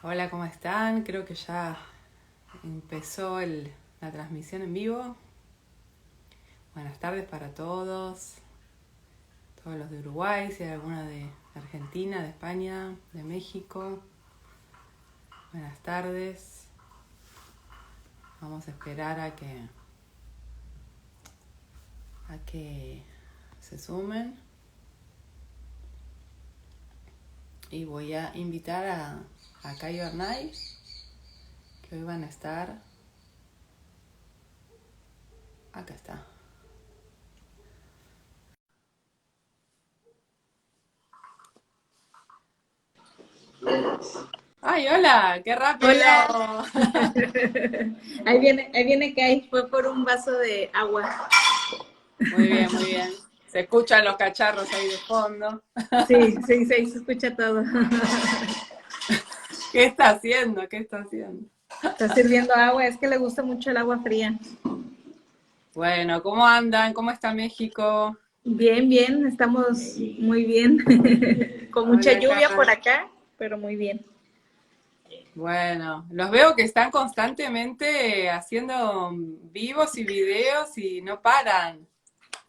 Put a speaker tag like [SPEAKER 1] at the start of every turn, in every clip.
[SPEAKER 1] Hola, ¿cómo están? Creo que ya empezó la transmisión en vivo. Buenas tardes para todos los de Uruguay, si hay alguna de Argentina, de España, de México. Buenas tardes. Vamos a esperar a que se sumen. Y voy a invitar a Cayo Arnay, que hoy van a estar. Acá está. ¡Ay, hola! ¡Qué rápido!
[SPEAKER 2] Hola. Ahí viene Kai, fue por un vaso de agua.
[SPEAKER 1] Muy bien, muy bien. Se escuchan los cacharros ahí de fondo.
[SPEAKER 2] Sí, sí, sí, se escucha todo.
[SPEAKER 1] ¿Qué está haciendo? ¿Qué está haciendo?
[SPEAKER 2] Está sirviendo agua, es que le gusta mucho el agua fría.
[SPEAKER 1] Bueno, ¿cómo andan? ¿Cómo está México?
[SPEAKER 2] Bien, bien, estamos muy bien. Con mucha
[SPEAKER 1] Hola,
[SPEAKER 2] lluvia por
[SPEAKER 1] Kai.
[SPEAKER 2] acá, pero muy bien.
[SPEAKER 1] Bueno, los veo que están constantemente haciendo vivos y videos y no paran.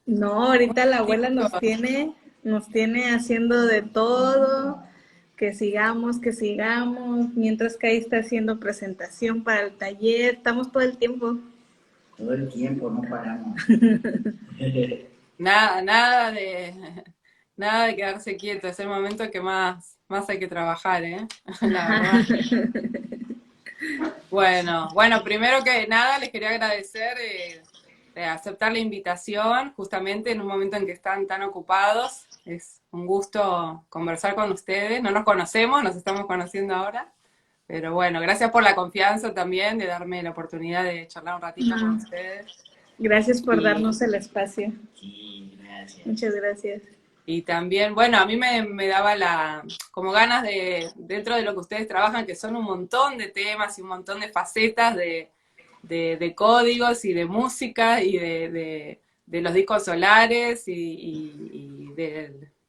[SPEAKER 2] No, ahorita la abuela
[SPEAKER 1] Activos.
[SPEAKER 2] nos tiene haciendo de todo, que sigamos, mientras Kai está haciendo presentación para el taller, estamos todo el tiempo.
[SPEAKER 3] Todo el tiempo, no paramos.
[SPEAKER 1] Nada, nada de quedarse quieto. Es el momento que más hay que trabajar, ¿eh? La verdad. Bueno, primero que nada les quería agradecer de aceptar la invitación, justamente en un momento en que están tan ocupados. Es un gusto conversar con ustedes. No nos conocemos, nos estamos conociendo ahora. Pero bueno, gracias por la confianza también de darme la oportunidad de charlar un ratito con
[SPEAKER 2] No,
[SPEAKER 1] ustedes.
[SPEAKER 2] gracias por
[SPEAKER 1] Y,
[SPEAKER 2] darnos el espacio.
[SPEAKER 3] Sí, gracias.
[SPEAKER 2] Muchas gracias.
[SPEAKER 1] y también, bueno, a mí me daba como ganas dentro de lo que ustedes trabajan, que son un montón de temas y un montón de facetas de códigos y de música y de los discos solares y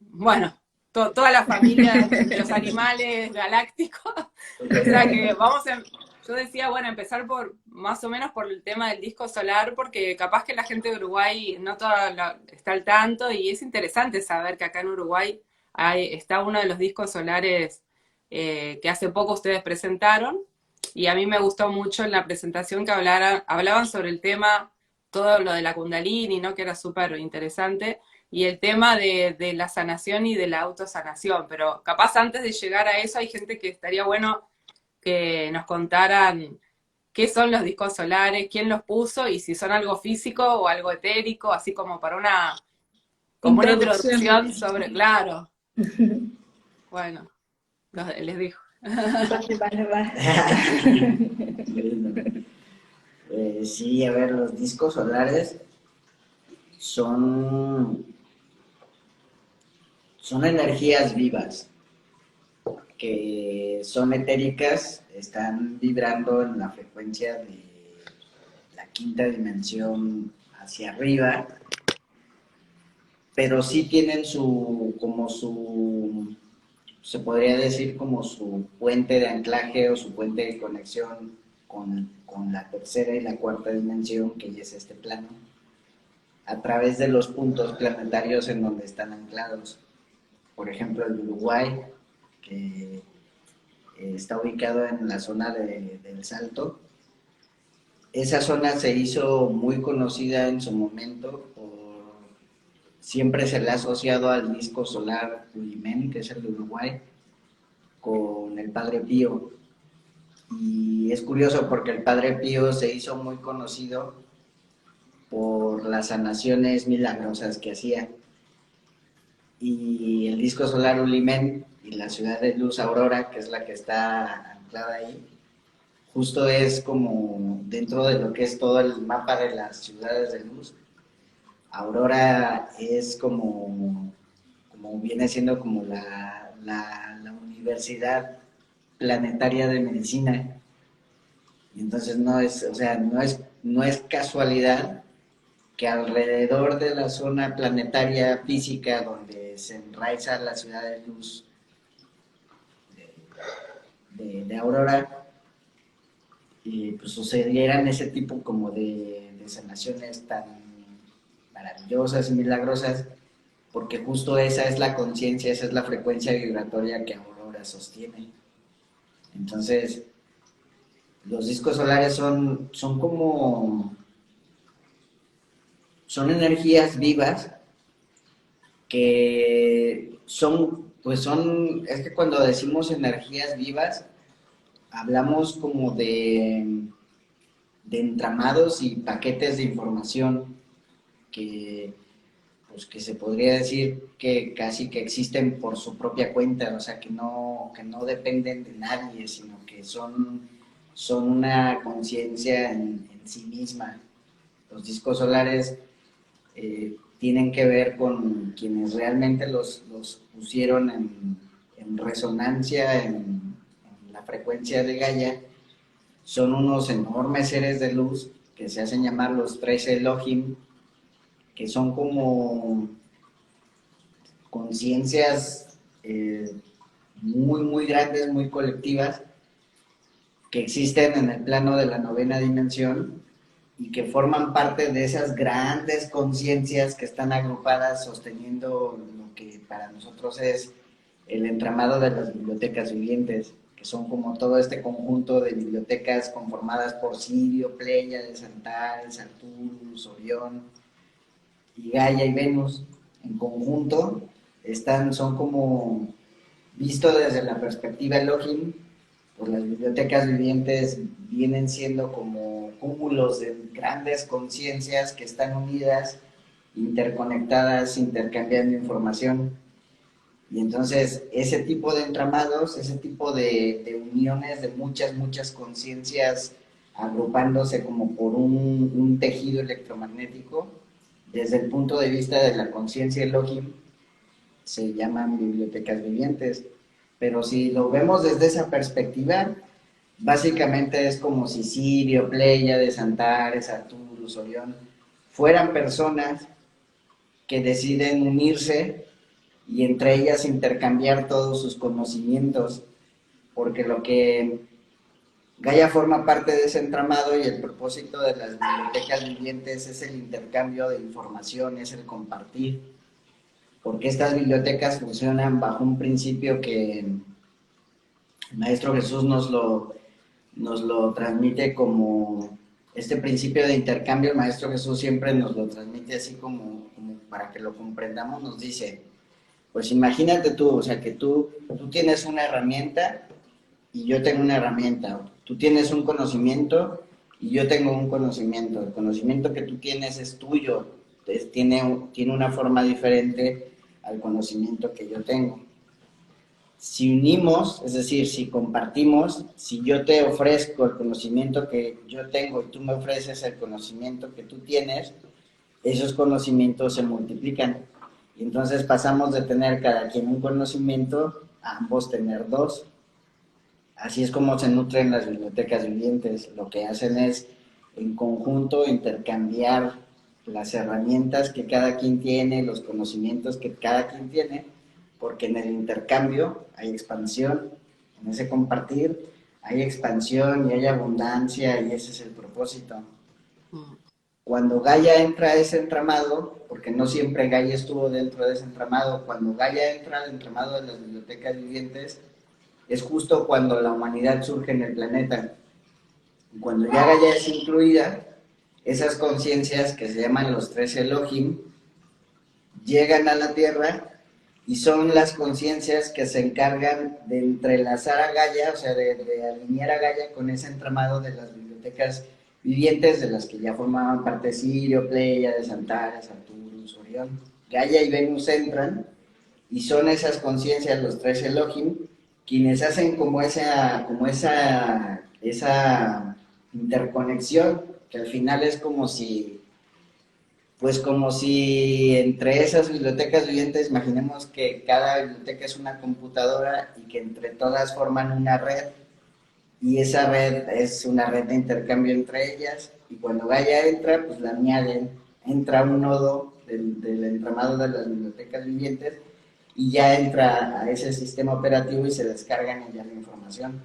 [SPEAKER 1] bueno, toda la familia de los animales galácticos. O sea que yo decía, bueno, empezar por más o menos por el tema del disco solar, porque capaz que la gente de Uruguay no toda está al tanto y es interesante saber que acá en Uruguay está uno de los discos solares que hace poco ustedes presentaron. Y a mí me gustó mucho en la presentación que hablaban sobre el tema, todo lo de la Kundalini, ¿no? Que era súper interesante, y el tema de la sanación y de la autosanación. Pero capaz antes de llegar a eso hay gente que estaría bueno que nos contaran qué son los discos solares, quién los puso y si son algo físico o algo etérico, así como una
[SPEAKER 2] Introducción.
[SPEAKER 1] introducción sobre, claro, bueno, les digo.
[SPEAKER 2] Vale, vale, vale.
[SPEAKER 3] Bueno, sí, a ver, los discos solares son, son energías vivas que son etéricas, están vibrando en la frecuencia de la quinta dimensión hacia arriba, pero sí tienen se podría decir como su puente de anclaje o su puente de conexión con la tercera y la cuarta dimensión, que ya es este plano, a través de los puntos planetarios en donde están anclados. Por ejemplo, el Uruguay, que está ubicado en la zona del Salto. Esa zona se hizo muy conocida en su momento siempre se le ha asociado al disco solar Ulimen, que es el de Uruguay, con el Padre Pío. Y es curioso porque el Padre Pío se hizo muy conocido por las sanaciones milagrosas que hacía. Y el disco solar Ulimen y la ciudad de luz Aurora, que es la que está anclada ahí, justo es como dentro de lo que es todo el mapa de las ciudades de luz. Aurora es como viene siendo como la universidad planetaria de medicina. Y entonces no es, o sea, no es casualidad que alrededor de la zona planetaria física donde se enraiza la ciudad de luz de Aurora, y pues sucedieran ese tipo como de sanaciones tan maravillosas y milagrosas, porque justo esa es la conciencia, esa es la frecuencia vibratoria que Aurora sostiene. Entonces, los discos solares son energías vivas que es que cuando decimos energías vivas, hablamos como de entramados y paquetes de información que, pues, que se podría decir que casi que existen por su propia cuenta, o sea, que no dependen de nadie, sino que son una conciencia en sí misma. Los discos solares tienen que ver con quienes realmente los pusieron en resonancia, en la frecuencia de Gaia. Son unos enormes seres de luz que se hacen llamar los 13 Elohim, que son como conciencias muy, muy grandes, muy colectivas, que existen en el plano de la novena dimensión y que forman parte de esas grandes conciencias que están agrupadas sosteniendo lo que para nosotros es el entramado de las bibliotecas vivientes, que son como todo este conjunto de bibliotecas conformadas por Sirio, Pléyades, Antares, Arcturus, Orión y Gaia y Venus. En conjunto son como, visto desde la perspectiva Elohim, pues las bibliotecas vivientes vienen siendo como cúmulos de grandes conciencias que están unidas, interconectadas, intercambiando información. Y entonces ese tipo de entramados, ese tipo de uniones de muchas conciencias agrupándose como por un tejido electromagnético, desde el punto de vista de la conciencia Elohim, se llaman bibliotecas vivientes. Pero si lo vemos desde esa perspectiva, básicamente es como si Sirio, Pléyades, Antares, Arcturus, Orión fueran personas que deciden unirse y entre ellas intercambiar todos sus conocimientos, porque lo que Gaia forma parte de ese entramado y el propósito de las bibliotecas vivientes es el intercambio de información, es el compartir, porque estas bibliotecas funcionan bajo un principio que el Maestro Jesús nos lo transmite como este principio de intercambio. El Maestro Jesús siempre nos lo transmite así como para que lo comprendamos. Nos dice, pues imagínate tú, o sea, que tú tienes una herramienta y yo tengo una herramienta. Tú tienes un conocimiento y yo tengo un conocimiento. El conocimiento que tú tienes es tuyo, tiene una forma diferente al conocimiento que yo tengo. Si unimos, es decir, si compartimos, si yo te ofrezco el conocimiento que yo tengo y tú me ofreces el conocimiento que tú tienes, esos conocimientos se multiplican. Y entonces pasamos de tener cada quien un conocimiento a ambos tener dos. Así es como se nutren las bibliotecas vivientes. Lo que hacen es, en conjunto, intercambiar las herramientas que cada quien tiene, los conocimientos que cada quien tiene, porque en el intercambio hay expansión, en ese compartir hay expansión y hay abundancia, y ese es el propósito. Cuando Gaia entra a ese entramado, porque no siempre Gaia estuvo dentro de ese entramado, cuando Gaia entra al entramado de las bibliotecas vivientes, es justo cuando la humanidad surge en el planeta. Y cuando ya Gaia es incluida, esas conciencias que se llaman los 13 Elohim llegan a la Tierra y son las conciencias que se encargan de entrelazar a Gaia, o sea, de alinear a Gaia con ese entramado de las bibliotecas vivientes, de las que ya formaban parte Sirio, Pléyades, Antares, Arcturus, Orión. Gaia y Venus entran y son esas conciencias, los 13 Elohim, quienes hacen como esa interconexión, que al final es como si entre esas bibliotecas vivientes, imaginemos que cada biblioteca es una computadora y que entre todas forman una red, y esa red es una red de intercambio entre ellas, y cuando Gaia entra, pues la añaden, entra un nodo del entramado de las bibliotecas vivientes, y ya entra a ese sistema operativo y se descargan ya la información.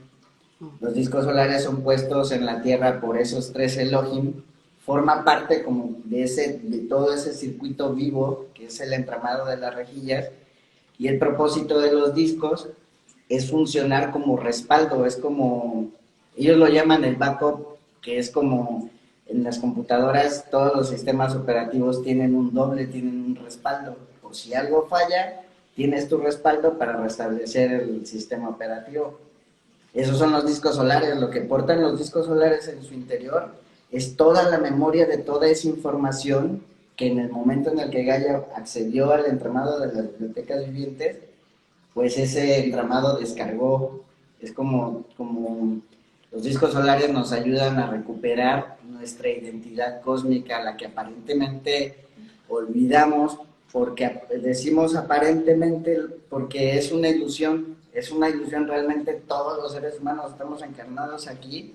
[SPEAKER 3] Los discos solares son puestos en la Tierra por esos tres Elohim, forma parte como de todo ese circuito vivo que es el entramado de las rejillas, y el propósito de los discos es funcionar como respaldo, es como, ellos lo llaman el backup, que es como en las computadoras todos los sistemas operativos tienen un doble, tienen un respaldo, por si algo falla, tienes tu respaldo para restablecer el sistema operativo. Esos son los discos solares. Lo que portan los discos solares en su interior es toda la memoria de toda esa información que en el momento en el que Gaia accedió al entramado de las bibliotecas vivientes, pues ese entramado descargó. Es como los discos solares nos ayudan a recuperar nuestra identidad cósmica, la que aparentemente olvidamos, porque decimos aparentemente porque es una ilusión realmente. Todos los seres humanos estamos encarnados aquí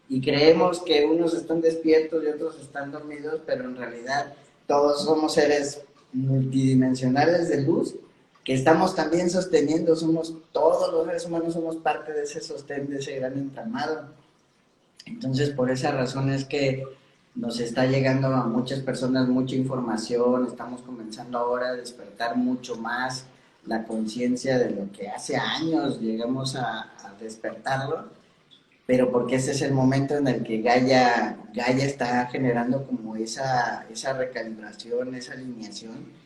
[SPEAKER 3] y creemos que unos están despiertos y otros están dormidos, pero en realidad todos somos seres multidimensionales de luz que estamos también sosteniendo, todos los seres humanos somos parte de ese sostén, de ese gran entramado. Entonces, por esa razón es que nos está llegando a muchas personas mucha información, estamos comenzando ahora a despertar mucho más la conciencia de lo que hace años llegamos a despertarlo, pero porque ese es el momento en el que Gaia está generando como esa recalibración, esa alineación.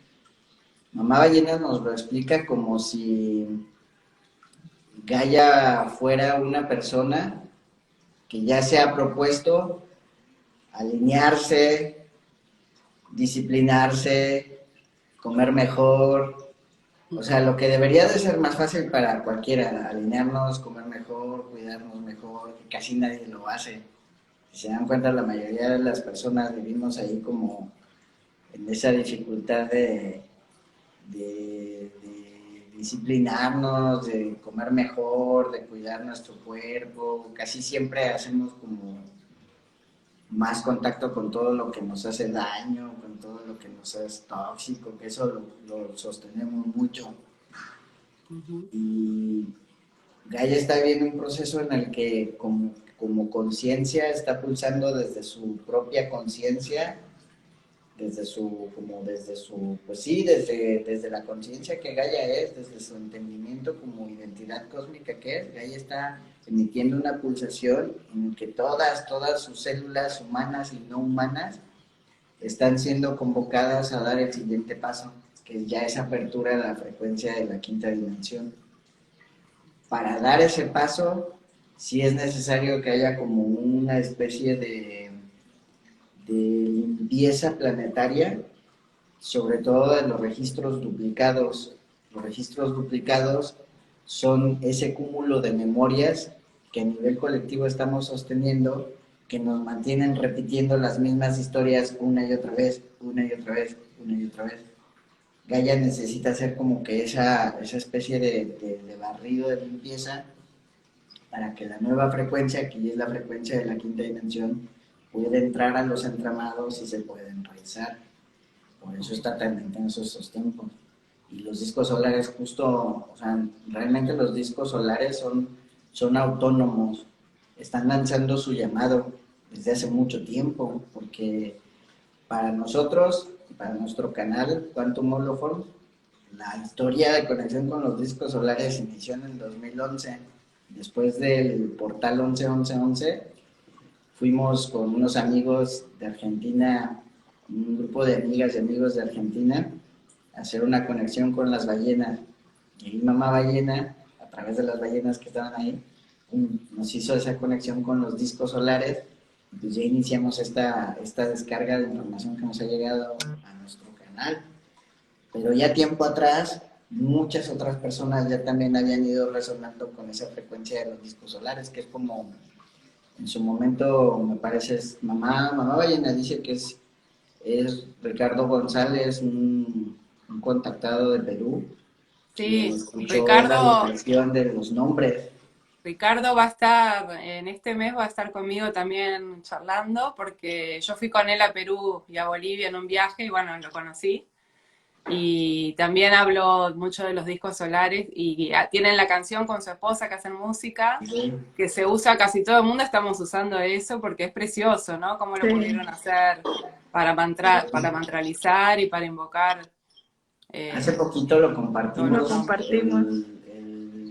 [SPEAKER 3] Mamá Ballena nos lo explica como si Gaia fuera una persona que ya se ha propuesto alinearse, disciplinarse, comer mejor. O sea, lo que debería de ser más fácil para cualquiera, alinearnos, comer mejor, cuidarnos mejor, que casi nadie lo hace. Si se dan cuenta, la mayoría de las personas vivimos ahí como en esa dificultad de disciplinarnos, de comer mejor, de cuidar nuestro cuerpo. Casi siempre hacemos como más contacto con todo lo que nos hace daño, con todo lo que nos es tóxico, que eso lo sostenemos mucho. Y Gaia está viviendo un proceso en el que como conciencia está pulsando desde su propia conciencia, pues sí, desde la conciencia que Gaia es, desde su entendimiento como identidad cósmica que es. Gaia está emitiendo una pulsación en que todas sus células humanas y no humanas están siendo convocadas a dar el siguiente paso, que ya es apertura a la frecuencia de la quinta dimensión. Para dar ese paso, sí es necesario que haya como una especie de limpieza planetaria, sobre todo de los registros duplicados. Los registros duplicados son ese cúmulo de memorias que a nivel colectivo estamos sosteniendo, que nos mantienen repitiendo las mismas historias una y otra vez, una y otra vez, una y otra vez. Gaia necesita hacer como que esa especie de barrido de limpieza para que la nueva frecuencia, que es la frecuencia de la quinta dimensión, pueda entrar a los entramados y se pueda enraizar. Por eso está tan intenso estos tiempos. Y los discos solares justo, o sea, realmente los discos solares son autónomos, están lanzando su llamado desde hace mucho tiempo, porque para nosotros, para nuestro canal Quantum Holoform, la historia de conexión con los discos solares inició en el 2011. Después del portal 11-11-11, fuimos con unos amigos de Argentina, un grupo de amigas y amigos de Argentina, a hacer una conexión con las ballenas. Y ahí Mamá Ballena, a través de las ballenas que estaban ahí, nos hizo esa conexión con los discos solares. Pues ya iniciamos esta descarga de información que nos ha llegado a nuestro canal. Pero ya tiempo atrás, muchas otras personas ya también habían ido resonando con esa frecuencia de los discos solares, que es como, en su momento, me parece, es Mamá Ballena dice que es Ricardo González, un contactado de Perú, quien
[SPEAKER 1] Sí,
[SPEAKER 3] escuchó la vibración de los nombres.
[SPEAKER 1] Ricardo va a estar, en este mes va a estar conmigo también charlando, porque yo fui con él a Perú y a Bolivia en un viaje y bueno, lo conocí. Y también hablo mucho de los discos solares y tienen la canción con su esposa que hacen música,
[SPEAKER 3] Sí.
[SPEAKER 1] que se usa, casi todo el mundo estamos usando eso porque es precioso, ¿no? Cómo lo
[SPEAKER 2] Sí.
[SPEAKER 1] pudieron hacer para mantralizar y para invocar
[SPEAKER 3] Hace poquito lo
[SPEAKER 1] todos los
[SPEAKER 3] compartimos,
[SPEAKER 2] Lo
[SPEAKER 1] nombres.
[SPEAKER 2] compartimos.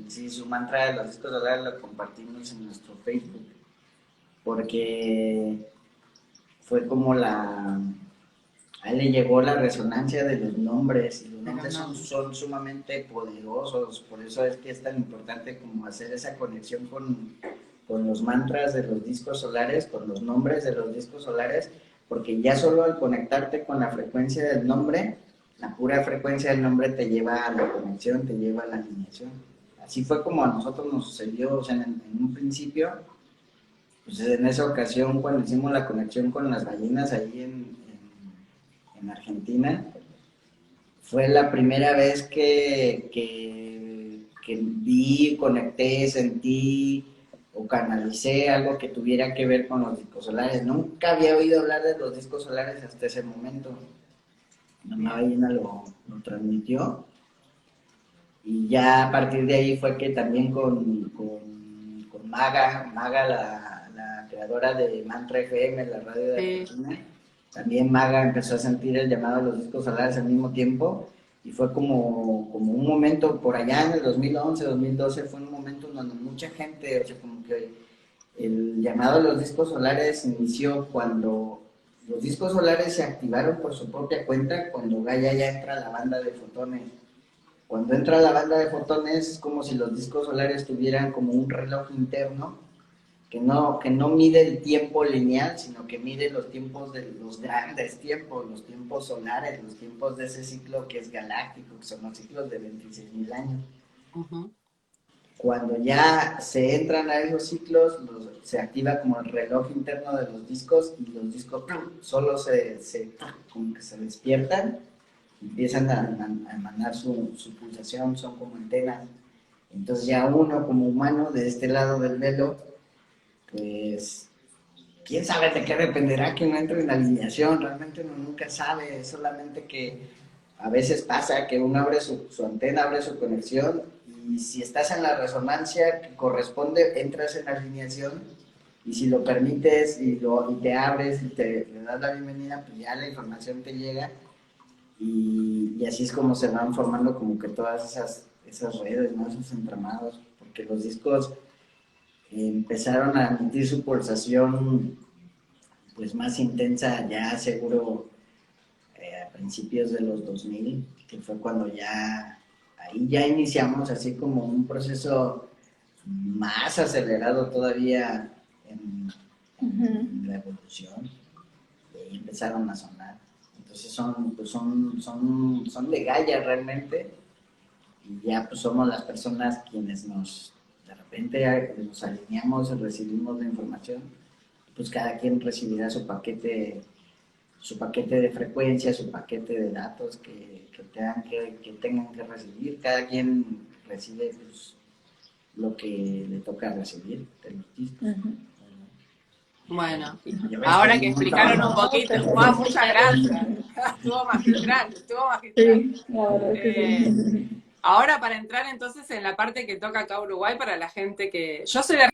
[SPEAKER 3] sí, su mantra de los discos solares lo compartimos en nuestro Facebook, porque fue como a él le llegó la resonancia de los nombres, y los nombres son sumamente poderosos, por eso es que es tan importante como hacer esa conexión con los mantras de los discos solares, con los nombres de los discos solares, porque ya solo al conectarte con la frecuencia del nombre, la pura frecuencia del nombre te lleva a la conexión, te lleva a la alineación. Así fue como a nosotros nos sucedió, o sea, en un principio, pues en esa ocasión cuando hicimos la conexión con las ballenas ahí en Argentina, fue la primera vez que vi, conecté, sentí o canalicé algo que tuviera que ver con los discos solares. Nunca había oído hablar de los discos solares hasta ese momento. Mamá Ballena lo transmitió, y ya a partir de ahí fue que también con Maga, la creadora de Mantra FM, la radio de Argentina, también Maga empezó a sentir el llamado a los discos solares al mismo tiempo, y fue como un momento por allá en el 2011, 2012, fue un momento donde mucha gente, o sea, como que el llamado a los discos solares inició cuando los discos solares se activaron por su propia cuenta, cuando Gaia ya entra a la banda de fotones. Cuando entra la banda de fotones es como si los discos solares tuvieran como un reloj interno que no mide el tiempo lineal, sino que mide los tiempos de los grandes tiempos, los tiempos solares, los tiempos de ese ciclo que es galáctico, que son los ciclos de 26.000 años. Uh-huh. Cuando ya se entran a esos ciclos, se activa como el reloj interno de los discos, y los discos solo como que se despiertan, empiezan a emanar su pulsación, son como antenas. Entonces ya uno como humano de este lado del velo, pues quién sabe de qué dependerá que uno entre en alineación, realmente uno nunca sabe, solamente que a veces pasa que uno abre su antena, abre su conexión, y si estás en la resonancia que corresponde, entras en alineación, y si lo permites y te abres y le das la bienvenida, pues ya la información te llega, y así es como se van formando como que todas esas redes, ¿no? Esos entramados, porque los discos empezaron a emitir su pulsación pues más intensa ya seguro a principios de los 2000, que fue cuando ahí ya iniciamos así como un proceso más acelerado todavía en la evolución, y empezaron a sonar. Entonces son de Gaia realmente, y ya pues somos las personas quienes de repente nos alineamos y recibimos la información, pues cada quien recibirá su paquete de frecuencia, su paquete de datos que tengan que recibir. Cada quien recibe pues lo que le toca recibir de los discos.
[SPEAKER 1] Bueno, ahora que explicaron un poquito, muchas gracias. Estuvo magistral.
[SPEAKER 2] Sí, la verdad que sí.
[SPEAKER 1] Ahora para entrar entonces en la parte que toca acá Uruguay para la gente que... Yo soy de